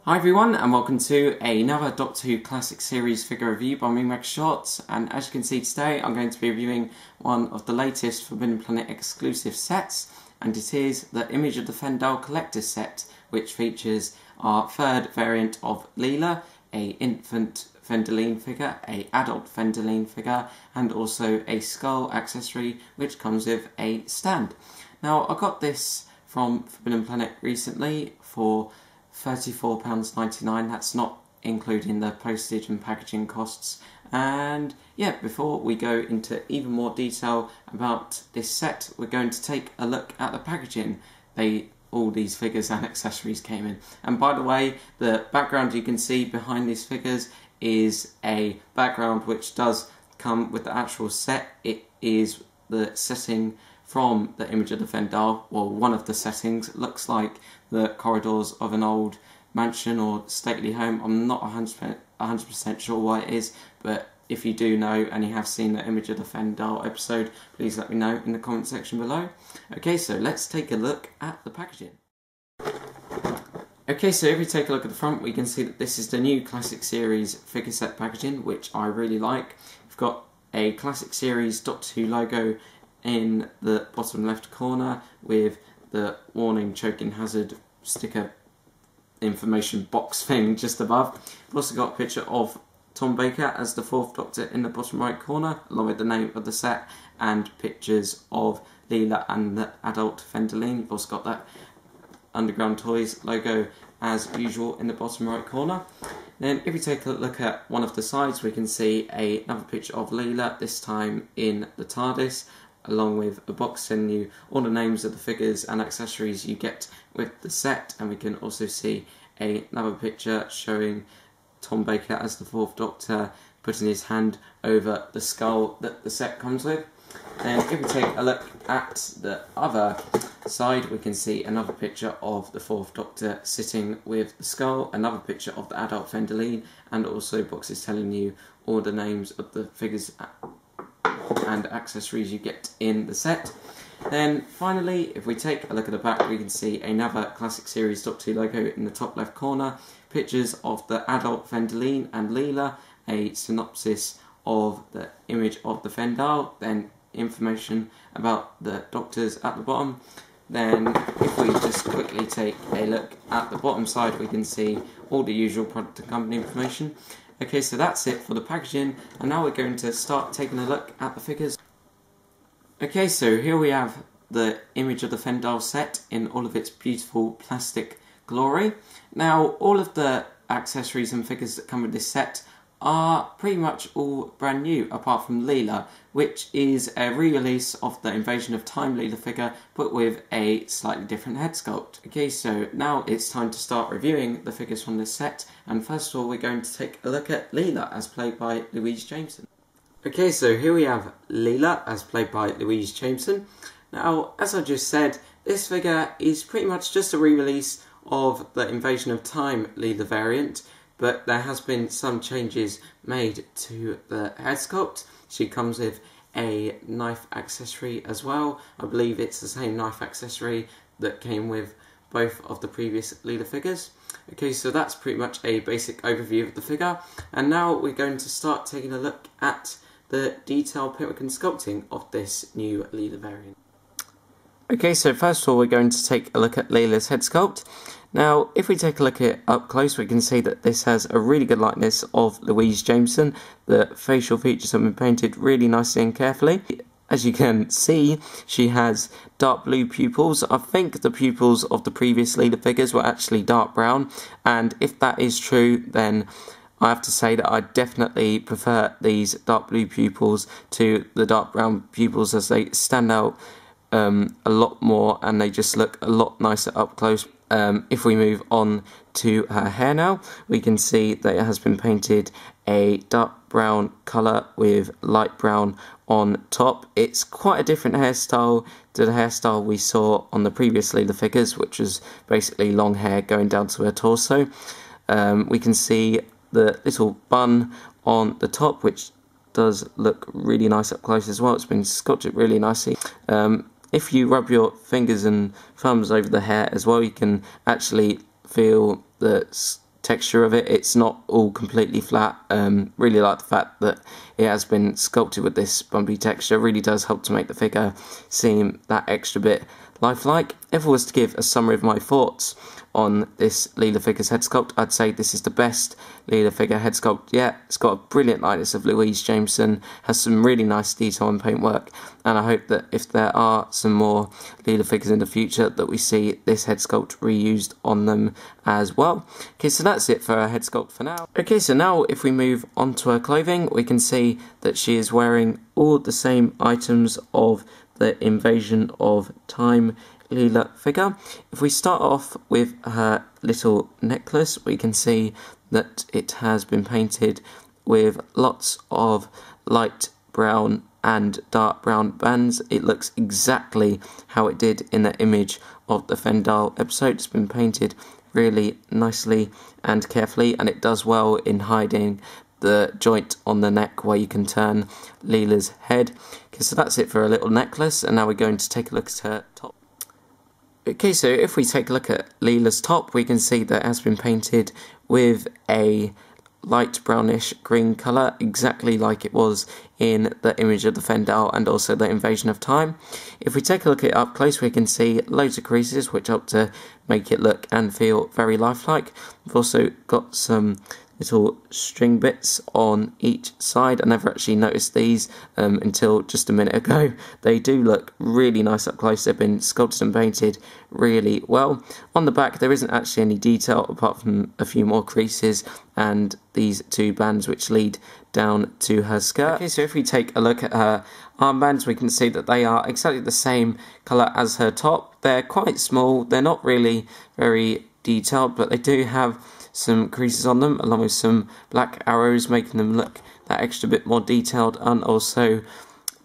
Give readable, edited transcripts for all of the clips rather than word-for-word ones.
Hi everyone, and welcome to another Doctor Who Classic Series figure review by me, Max Shorts. And as you can see today, I'm going to be reviewing one of the latest Forbidden Planet exclusive sets, and it is the Image of the Fendahl Collector's set, which features our third variant of Leela, a infant Fendahleen figure, a adult Fendahleen figure, and also a skull accessory which comes with a stand. Now, I got this from Forbidden Planet recently for £34.99, that's not including the postage and packaging costs. And yeah, before we go into even more detail about this set, we're going to take a look at the packaging all these figures and accessories came in. And by the way, the background you can see behind these figures is a background which does come with the actual set. It is the setting from the Image of the Fendahl, well, one of the settings. It looks like the corridors of an old mansion or stately home. I'm not 100% sure what it is, but if you do know and you have seen the Image of the Fendahl episode, please let me know in the comment section below. Okay, so let's take a look at the packaging. Okay, so if we take a look at the front, we can see that this is the new Classic Series figure set packaging, which I really like. We've got a Classic Series Doctor Who logo in the bottom left corner with the warning choking hazard sticker information box thing just above. We've also got a picture of Tom Baker as the 4th Doctor in the bottom right corner, along with the name of the set and pictures of Leela and the adult Fendahleen. We've also got that Underground Toys logo as usual in the bottom right corner. Then if we take a look at one of the sides, we can see another picture of Leela, this time in the TARDIS, along with a box telling you all the names of the figures and accessories you get with the set. And we can also see another picture showing Tom Baker as the 4th Doctor putting his hand over the skull that the set comes with. Then if we take a look at the other side, we can see another picture of the 4th Doctor sitting with the skull, another picture of the adult Fendahleen, and also boxes telling you all the names of the figures and accessories you get in the set. Then finally, if we take a look at the back, we can see another Classic Series Doctor Who logo in the top left corner, pictures of the adult Fendahleen and Leela, a synopsis of the Image of the Fendahl, then information about the Doctors at the bottom. Then if we just quickly take a look at the bottom side, we can see all the usual product and company information. Okay, so that's it for the packaging, and now we're going to start taking a look at the figures. Okay, so here we have the Image of the Fendahl set in all of its beautiful plastic glory. Now, all of the accessories and figures that come with this set are pretty much all brand new, apart from Leela, which is a re-release of the Invasion of Time Leela figure, but with a slightly different head sculpt. Okay, so now it's time to start reviewing the figures from this set, and first of all we're going to take a look at Leela, as played by Louise Jameson. Okay, so here we have Leela, as played by Louise Jameson. Now, as I just said, this figure is pretty much just a re-release of the Invasion of Time Leela variant, but there has been some changes made to the head sculpt. She comes with a knife accessory as well. I believe it's the same knife accessory that came with both of the previous Leela figures. Okay, so that's pretty much a basic overview of the figure. And now we're going to start taking a look at the detailed paintwork and sculpting of this new Leela variant. Okay, so first of all we're going to take a look at Leela's head sculpt. Now, if we take a look at it up close, we can see that this has a really good likeness of Louise Jameson. The facial features have been painted really nicely and carefully. As you can see, she has dark blue pupils. I think the pupils of the previous Leela figures were actually dark brown, and if that is true, then I have to say that I definitely prefer these dark blue pupils to the dark brown pupils, as they stand out a lot more and they just look a lot nicer up close. If we move on to her hair now, we can see that it has been painted a dark brown colour with light brown on top. It's quite a different hairstyle to the hairstyle we saw on the previous Leela figures, which was basically long hair going down to her torso. We can see the little bun on the top, which does look really nice up close as well. It's been sculpted really nicely. If you rub your fingers and thumbs over the hair as well, you can actually feel the texture of it. It's not all completely flat. Really like the fact that it has been sculpted with this bumpy texture. Really does help to make the figure seem that extra bit lifelike. If I was to give a summary of my thoughts on this Leela figure's head sculpt, I'd say this is the best Leela figure head sculpt yet. It's got a brilliant likeness of Louise Jameson, has some really nice detail and paintwork, and I hope that if there are some more Leela figures in the future that we see this head sculpt reused on them as well. Okay, so that's it for her head sculpt for now. Okay, so now if we move on to her clothing, we can see that she is wearing all the same items of the Invasion of Time Leela figure. If we start off with her little necklace, we can see that it has been painted with lots of light brown and dark brown bands. It looks exactly how it did in the image of the Fendahl episode. It's been painted really nicely and carefully, and it does well in hiding the joint on the neck where you can turn Leela's head. Okay, so that's it for a little necklace, and now we're going to take a look at her top. Okay, so if we take a look at Leela's top, we can see that it has been painted with a light brownish green colour, exactly like it was in the image of the Fendahl and also the Invasion of Time. If we take a look at it up close, we can see loads of creases which help to make it look and feel very lifelike. We've also got some little string bits on each side. I never actually noticed these until just a minute ago. They do look really nice up close. They've been sculpted and painted really well. On the back there isn't actually any detail apart from a few more creases and these two bands which lead down to her skirt. Okay, so if we take a look at her armbands, we can see that they are exactly the same colour as her top. They're quite small, they're not really very detailed, but they do have some creases on them along with some black arrows, making them look that extra bit more detailed, and also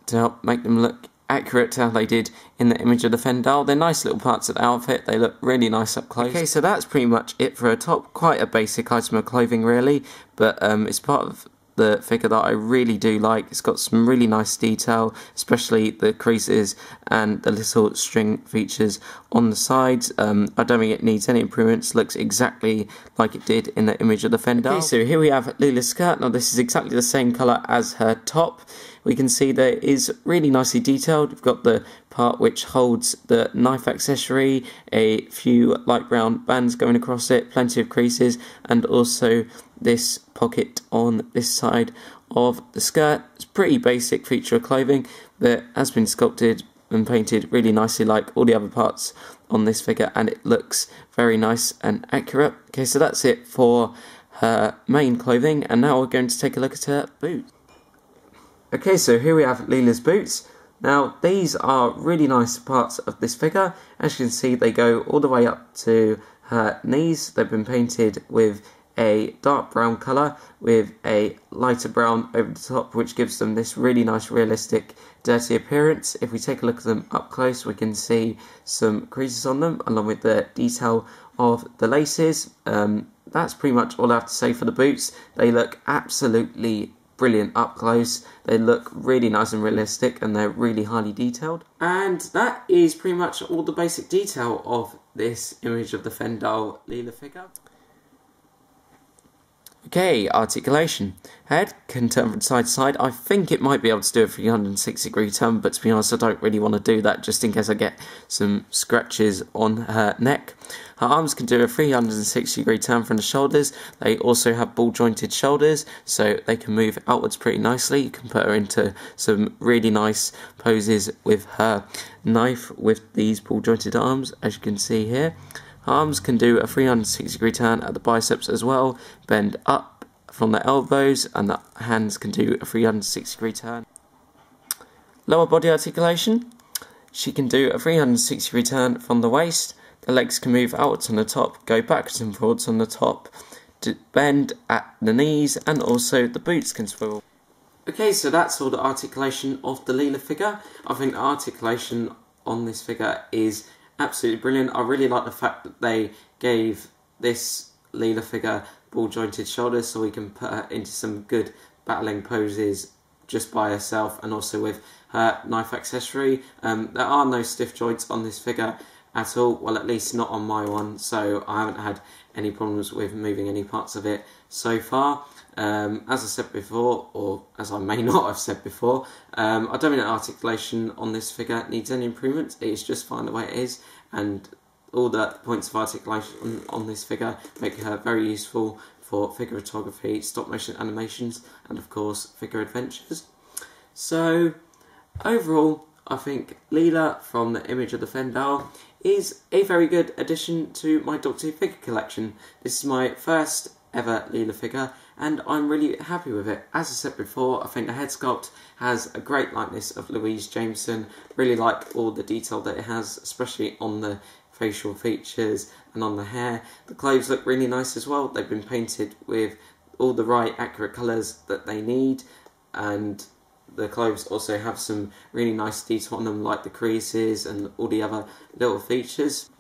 to help make them look accurate to how they did in the image of the Fendahl. They're nice little parts of the outfit, they look really nice up close. Okay, so that's pretty much it for a top. Quite a basic item of clothing really, but it's part of the figure that I really do like. It's got some really nice detail, especially the creases and the little string features on the sides. I don't think it needs any improvements. Looks exactly like it did in the image of the Fendahl. Okay, so here we have Leela's skirt. Now this is exactly the same colour as her top. We can see that it is really nicely detailed. We've got the part which holds the knife accessory, a few light brown bands going across it, plenty of creases, and also this pocket on this side of the skirt. It's a pretty basic feature of clothing that has been sculpted and painted really nicely like all the other parts on this figure, and it looks very nice and accurate. Okay, so that's it for her main clothing, and now we're going to take a look at her boots. Okay, so here we have Leela's boots. Now these are really nice parts of this figure. As you can see, they go all the way up to her knees. They've been painted with a dark brown colour with a lighter brown over the top, which gives them this really nice realistic dirty appearance. If we take a look at them up close, we can see some creases on them along with the detail of the laces. That's pretty much all I have to say for the boots. They look absolutely brilliant up close. They look really nice and realistic, and they're really highly detailed. And that is pretty much all the basic detail of this image of the Fendahl Leela figure. Okay, articulation. Head can turn from side to side. I think it might be able to do a 360-degree turn, but to be honest, I don't really want to do that just in case I get some scratches on her neck. Her arms can do a 360-degree turn from the shoulders. They also have ball-jointed shoulders, so they can move outwards pretty nicely. You can put her into some really nice poses with her knife with these ball-jointed arms, as you can see here. Arms can do a 360-degree turn at the biceps as well, bend up from the elbows, and the hands can do a 360-degree turn. Lower body articulation. She can do a 360-degree turn from the waist. The legs can move outwards on the top, go backwards and forwards on the top, to bend at the knees, and also the boots can swivel. Okay, so that's all the articulation of the Leela figure. I think the articulation on this figure is absolutely brilliant. I really like the fact that they gave this Leela figure ball jointed shoulders so we can put her into some good battling poses just by herself and also with her knife accessory. There are no stiff joints on this figure, at all, well at least not on my one, so I haven't had any problems with moving any parts of it so far. As I said before, or as I may not have said before, I don't think the articulation on this figure needs any improvements. It is just fine the way it is, and all the points of articulation on this figure make her very useful for figure photography, stop motion animations, and of course figure adventures. So overall, I think Leela from the Image of the Fendahl is a very good addition to my Doctor Who figure collection. This is my first ever Leela figure, and I'm really happy with it. As I said before, I think the head sculpt has a great likeness of Louise Jameson. Really like all the detail that it has, especially on the facial features and on the hair. The clothes look really nice as well. They've been painted with all the right accurate colours that they need, and the clothes also have some really nice detail on them, like the creases and all the other little features.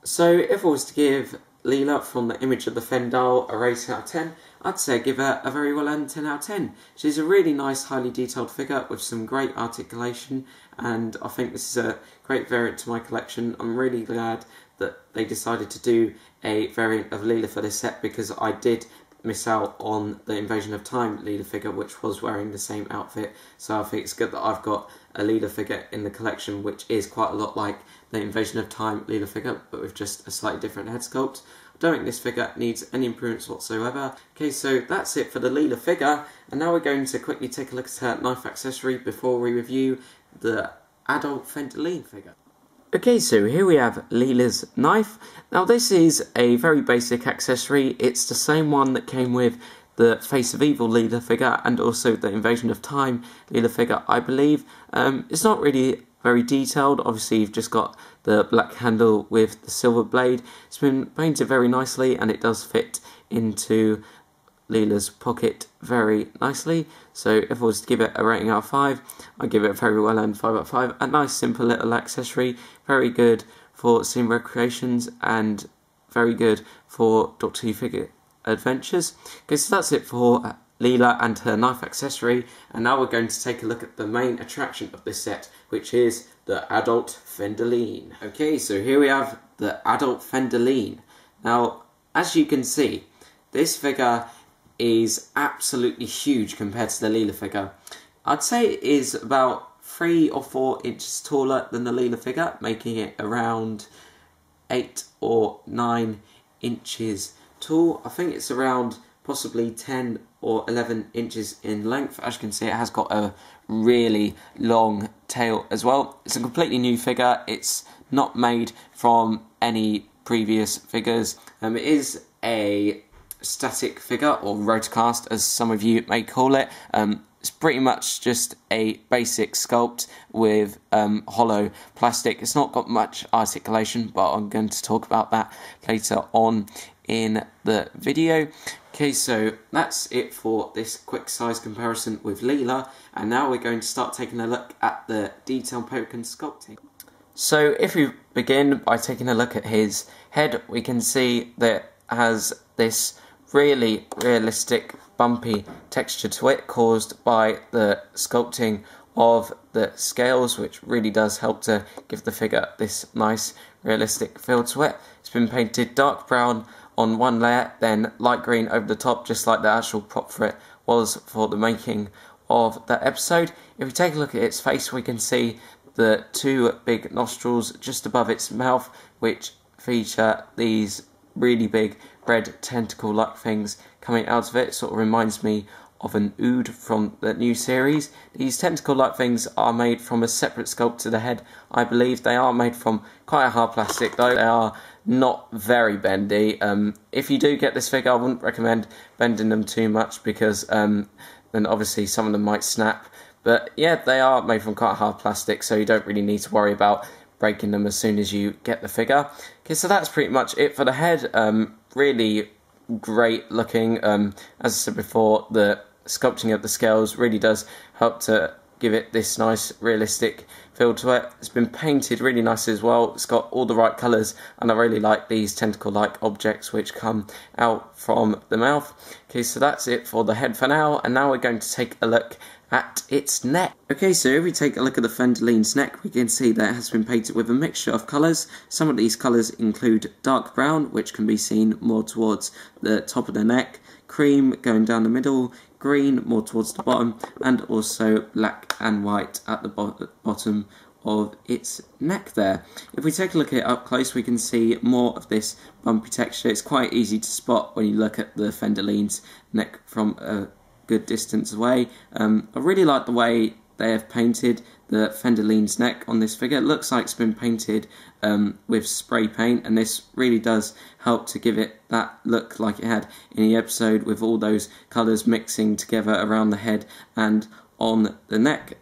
So if I was to give Leela from the Image of the Fendahl a rating out of 10, I'd say give her a very well earned 10 out of 10. She's a really nice, highly detailed figure with some great articulation, and I think this is a great variant to my collection. I'm really glad that they decided to do a variant of Leela for this set, because I did miss out on the Invasion of Time Leela figure, which was wearing the same outfit. So I think it's good that I've got a Leela figure in the collection which is quite a lot like the Invasion of Time Leela figure, but with just a slightly different head sculpt. I don't think this figure needs any improvements whatsoever. Okay, so that's it for the Leela figure, and now we're going to quickly take a look at her knife accessory before we review the adult Fendahleen figure. Okay, so here we have Leela's knife. Now this is a very basic accessory. It's the same one that came with the Face of Evil Leela figure and also the Invasion of Time Leela figure, I believe. It's not really very detailed. Obviously you've just got the black handle with the silver blade. It's been painted very nicely, and it does fit into Leela's pocket very nicely. So if I was to give it a rating out of 5, I'd give it a very well earned 5 out of 5. A nice simple little accessory, very good for scene recreations and very good for Doctor Who figure adventures. Okay, so that's it for Leela and her knife accessory, and now we're going to take a look at the main attraction of this set, which is the adult Fendahleen. Okay, so here we have the adult Fendahleen. Now, as you can see, this figure is absolutely huge compared to the Leela figure. I'd say it is about 3 or 4 inches taller than the Leela figure, making it around 8 or 9 inches tall. I think it's around possibly 10 or 11 inches in length. As you can see, it has got a really long tail as well. It's a completely new figure. It's not made from any previous figures. It is a static figure, or rotocast as some of you may call it. It's pretty much just a basic sculpt with hollow plastic. It's not got much articulation, but I'm going to talk about that later on in the video. Okay, so that's it for this quick size comparison with Leela, and now we're going to start taking a look at the detailed Pelican sculpting. So if we begin by taking a look at his head, we can see that it has this really realistic bumpy texture to it, caused by the sculpting of the scales, which really does help to give the figure this nice realistic feel to it. It's been painted dark brown on one layer, then light green over the top, just like the actual prop for it was for the making of that episode. If we take a look at its face, we can see the 2 big nostrils just above its mouth, which feature these really big red tentacle-like things coming out of it. It sort of reminds me of an ood from the new series. These tentacle-like things are made from a separate sculpt to the head. I believe they are made from quite a hard plastic, though they are not very bendy. If you do get this figure, I wouldn't recommend bending them too much, because then obviously some of them might snap. But yeah, they are made from quite hard plastic, so you don't really need to worry about breaking them as soon as you get the figure. Okay, so that's pretty much it for the head. Really great looking. As I said before, the sculpting of the scales really does help to give it this nice realistic feel to it. It's been painted really nicely as well. It's got all the right colours, and I really like these tentacle-like objects which come out from the mouth. Okay, so that's it for the head for now, and now we're going to take a look at its neck. Okay, so if we take a look at the Fendahleen's neck, we can see that it has been painted with a mixture of colours. Some of these colours include dark brown, which can be seen more towards the top of the neck, cream going down the middle, green more towards the bottom, and also black and white at the bottom of its neck there. If we take a look at it up close, we can see more of this bumpy texture. It's quite easy to spot when you look at the Fendahleen's neck from a good distance away. I really like the way they have painted the Fendahleen's neck on this figure. It looks like it's been painted with spray paint, and this really does help to give it that look like it had in the episode, with all those colours mixing together around the head and on the neck.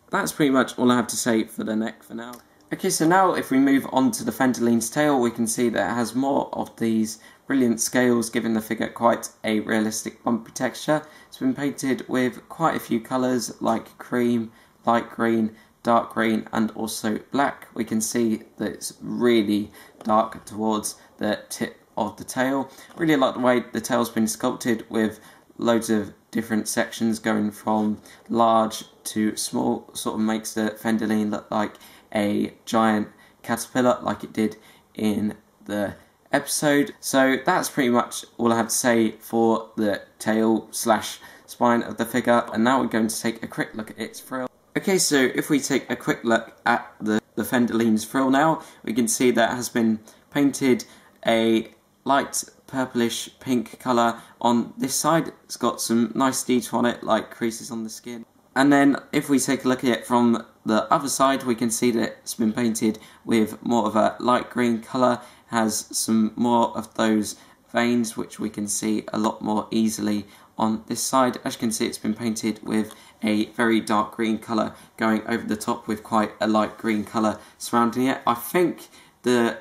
That's pretty much all I have to say for the neck for now. Okay, so now if we move on to the Fendahleen's tail, we can see that it has more of these brilliant scales, giving the figure quite a realistic bumpy texture. It's been painted with quite a few colours like cream, light green, dark green, and also black. We can see that it's really dark towards the tip of the tail. Really like the way the tail's been sculpted, with loads of different sections going from large to small. Sort of makes the Fendahleen look like a giant caterpillar, like it did in the episode. So that's pretty much all I have to say for the tail slash spine of the figure, and now we're going to take a quick look at its frill. Okay, so if we take a quick look at the Fendahleen's frill now, we can see that it has been painted a light purplish pink colour on this side. It's got some nice detail on it, like creases on the skin. And then if we take a look at it from the other side, we can see that it's been painted with more of a light green colour, has some more of those veins which we can see a lot more easily on this side. As you can see, it's been painted with a very dark green colour going over the top, with quite a light green colour surrounding it. I think the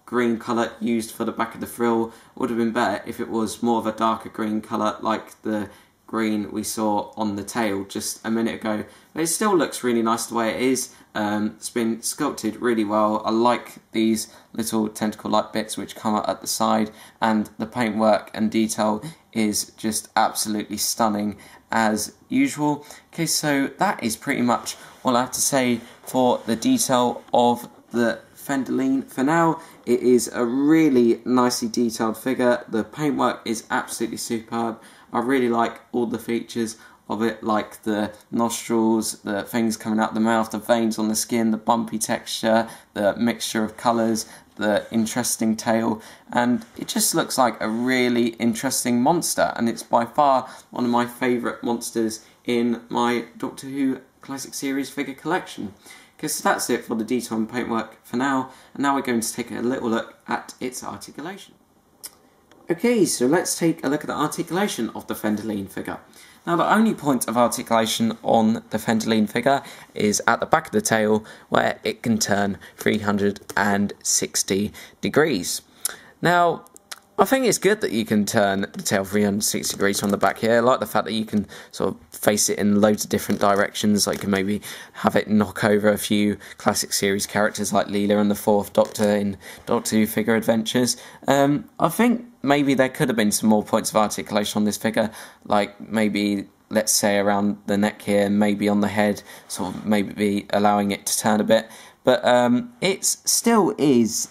green colour used for the back of the frill would have been better if it was more of a darker green colour, like the green we saw on the tail just a minute ago. But it still looks really nice the way it is. It's been sculpted really well. I like these little tentacle-like bits which come out at the side, and the paintwork and detail is just absolutely stunning as usual. Okay, so that is pretty much all I have to say for the detail of the Fendahleen. For now, it is a really nicely detailed figure. The paintwork is absolutely superb. I really like all the features of it, like the nostrils, the things coming out the mouth, the veins on the skin, the bumpy texture, the mixture of colours, the interesting tail, and it just looks like a really interesting monster, and it's by far one of my favourite monsters in my Doctor Who Classic Series figure collection. Okay, so that's it for the detail and paintwork for now, and now we're going to take a little look at its articulation. Okay, so let's take a look at the articulation of the Fendahleen figure. Now, the only point of articulation on the Fendahleen figure is at the back of the tail, where it can turn 360 degrees. Now, I think it's good that you can turn the tail 360 degrees from the back here. I like the fact that you can sort of face it in loads of different directions. Like, you can maybe have it knock over a few classic series characters like Leela and the Fourth Doctor in Doctor Who Figure Adventures. I think maybe there could have been some more points of articulation on this figure, like maybe, let's say, around the neck here, maybe on the head, sort of maybe allowing it to turn a bit. But it still is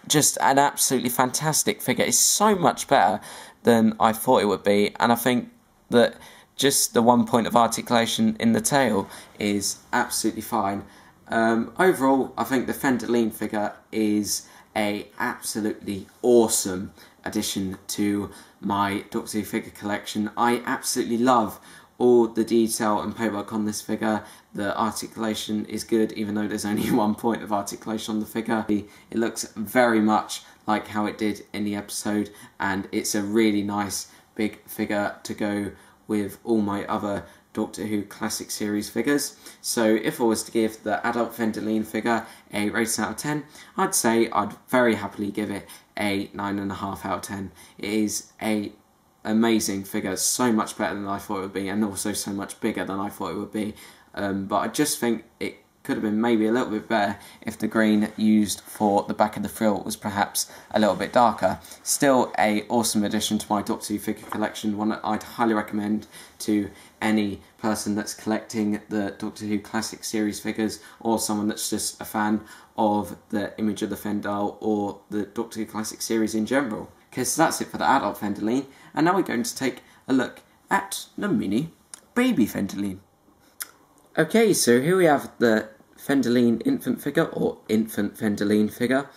just an absolutely fantastic figure. It's so much better than I thought it would be, and I think that just the one point of articulation in the tail is absolutely fine. Overall, I think the Fendahleen figure is a absolutely awesome addition to my Doctor Who figure collection. I absolutely love all the detail and paintwork on this figure. The articulation is good, even though there's only one point of articulation on the figure. It looks very much like how it did in the episode, and it's a really nice big figure to go with all my other Doctor Who Classic Series figures. So if I was to give the adult Fendahleen figure a rating out of 10, I'd say I'd very happily give it a 9.5 out of 10. It is a amazing figure, so much better than I thought it would be, and also so much bigger than I thought it would be. But I just think it could have been maybe a little bit better if the green used for the back of the frill was perhaps a little bit darker. Still a awesome addition to my Doctor Who figure collection, one that I'd highly recommend to any person that's collecting the Doctor Who Classic Series figures, or someone that's just a fan of the image of the Fendahl or the Doctor Who Classic Series in general. Okay, so that's it for the adult Fendahleen, and now we're going to take a look at the mini baby Fendahleen. Okay, so here we have the Fendahleen infant figure, or infant Fendahleen figure.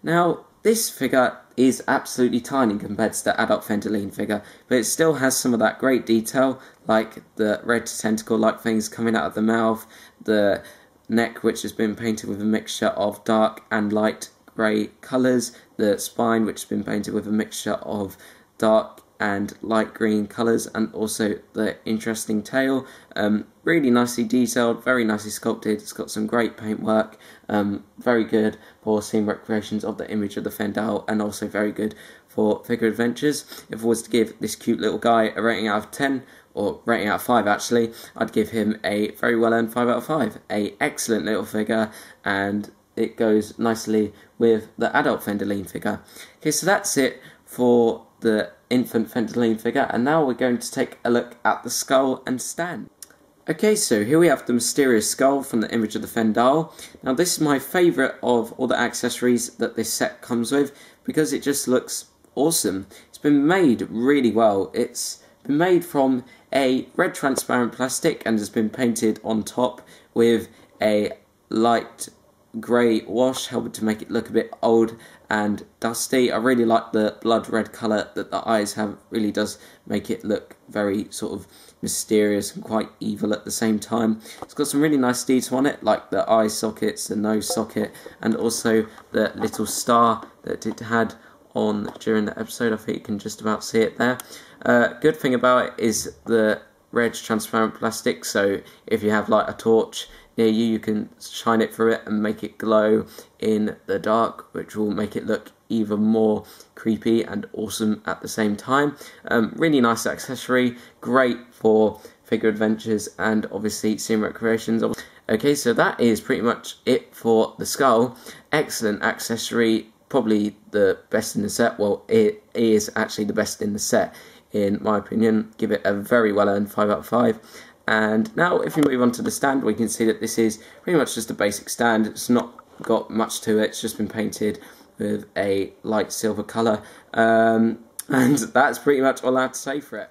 Now, this figure is absolutely tiny compared to the adult Fendahleen figure, but it still has some of that great detail, like the red tentacle-like things coming out of the mouth, the neck which has been painted with a mixture of dark and light grey colours, the spine which has been painted with a mixture of dark and light green colours, and also the interesting tail. Really nicely detailed, very nicely sculpted. It's got some great paintwork, very good for scene recreations of the image of the Fendahl, and also very good for figure adventures. If I was to give this cute little guy a rating out of 10, or rating out of 5 actually, I'd give him a very well earned 5 out of 5. A excellent little figure, and it goes nicely with the adult Fendahleen figure. Okay, so that's it for the infant Fendahleen figure, and now we're going to take a look at the skull and stand. Okay, so here we have the mysterious skull from the image of the Fendahl. Now this is my favourite of all the accessories that this set comes with, because it just looks awesome. It's been made really well. It's been made from a red transparent plastic and has been painted on top with a light grey wash, helping to make it look a bit old and dusty. I really like the blood red colour that the eyes have. Really does make it look very sort of mysterious and quite evil at the same time. It's got some really nice detail on it, like the eye sockets, the nose socket, and also the little star that it had on during the episode. I think you can just about see it there. Good thing about it is the red transparent plastic, so if you have like a torch near you, you can shine it through it and make it glow in the dark, which will make it look even more creepy and awesome at the same time. Really nice accessory, great for figure adventures and obviously scene recreations. Okay, so that is pretty much it for the skull. Excellent accessory, probably the best in the set. Well, it is actually the best in the set in my opinion. Give it a very well earned 5 out of 5. And now if we move on to the stand, we can see that this is pretty much just a basic stand. It's not got much to it, it's just been painted with a light silver colour, and that's pretty much all I have to say for it.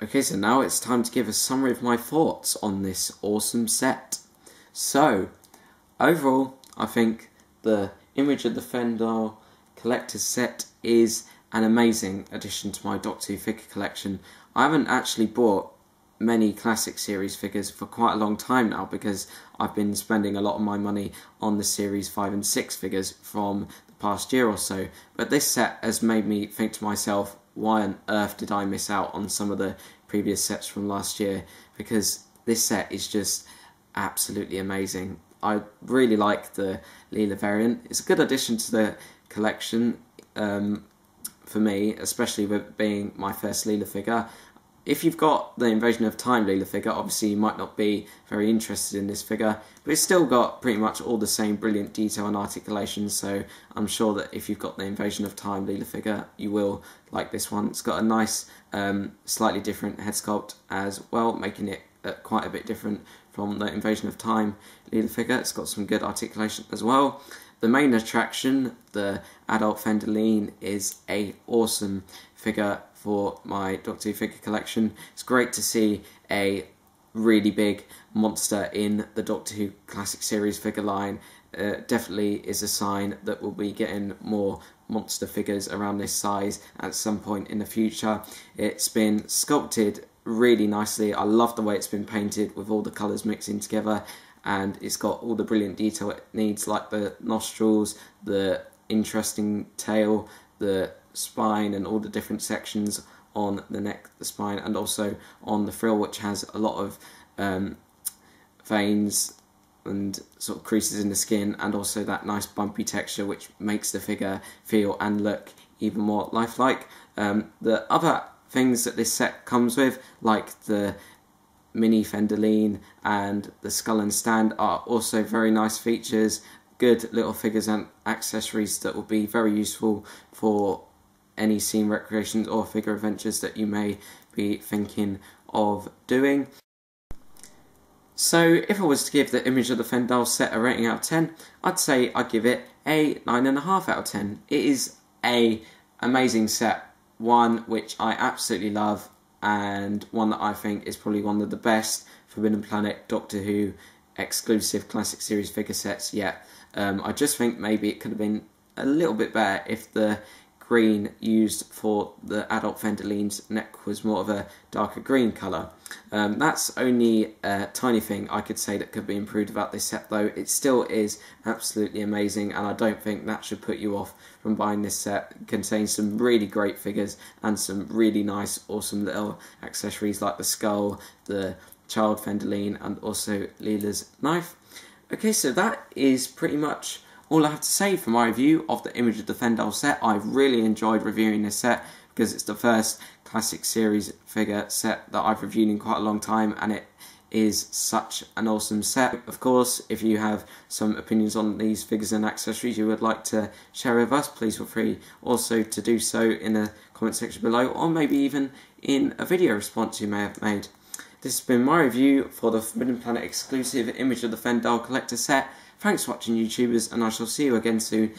Okay, so now it's time to give a summary of my thoughts on this awesome set. So, overall, I think the image of the Fendahl collector's set is an amazing addition to my Doctor Who figure collection. I haven't actually bought many classic series figures for quite a long time now, because I've been spending a lot of my money on the series 5 and 6 figures from the past year or so. But this set has made me think to myself, why on earth did I miss out on some of the previous sets from last year? Because this set is just absolutely amazing. I really like the Leela variant. It's a good addition to the collection for me, especially with being my first Leela figure. If you've got the Invasion of Time Leela figure, obviously you might not be very interested in this figure, but it's still got pretty much all the same brilliant detail and articulation, so I'm sure that if you've got the Invasion of Time Leela figure, you will like this one. It's got a nice, slightly different head sculpt as well, making it quite a bit different from the Invasion of Time Leela figure. It's got some good articulation as well. The main attraction, the adult Fendahleen, is a awesome figure for my Doctor Who figure collection. It's great to see a really big monster in the Doctor Who Classic Series figure line. Definitely is a sign that we'll be getting more monster figures around this size at some point in the future. It's been sculpted really nicely. I love the way it's been painted with all the colours mixing together, and it's got all the brilliant detail it needs, like the nostrils, the interesting tail, the spine, and all the different sections on the neck, the spine, and also on the frill, which has a lot of veins and sort of creases in the skin, and also that nice bumpy texture which makes the figure feel and look even more lifelike. The other things that this set comes with, like the mini Fendahleen and the skull and stand are also very nice features, good little figures and accessories that will be very useful for any scene recreations or figure adventures that you may be thinking of doing. So if I was to give the Image of the Fendahl set a rating out of 10, I'd say I'd give it a 9.5 out of 10. It is a amazing set, one which I absolutely love, and one that I think is probably one of the best Forbidden Planet Doctor Who exclusive classic series figure sets yet. I just think maybe it could have been a little bit better if the green used for the adult Fendahleen's neck was more of a darker green colour. That's only a tiny thing I could say that could be improved about this set, though. It still is absolutely amazing, and I don't think that should put you off from buying this set. It contains some really great figures and some really nice, awesome little accessories like the skull, the child Fendahleen, and also Leela's knife. Okay, so that is pretty much all I have to say for my review of the Image of the Fendahl set. I've really enjoyed reviewing this set because it's the first classic series figure set that I've reviewed in quite a long time, and it is such an awesome set. Of course, if you have some opinions on these figures and accessories you would like to share with us, please feel free also to do so in the comment section below, or maybe even in a video response you may have made. This has been my review for the Forbidden Planet exclusive Image of the Fendahl collector set. Thanks for watching, YouTubers, and I shall see you again soon.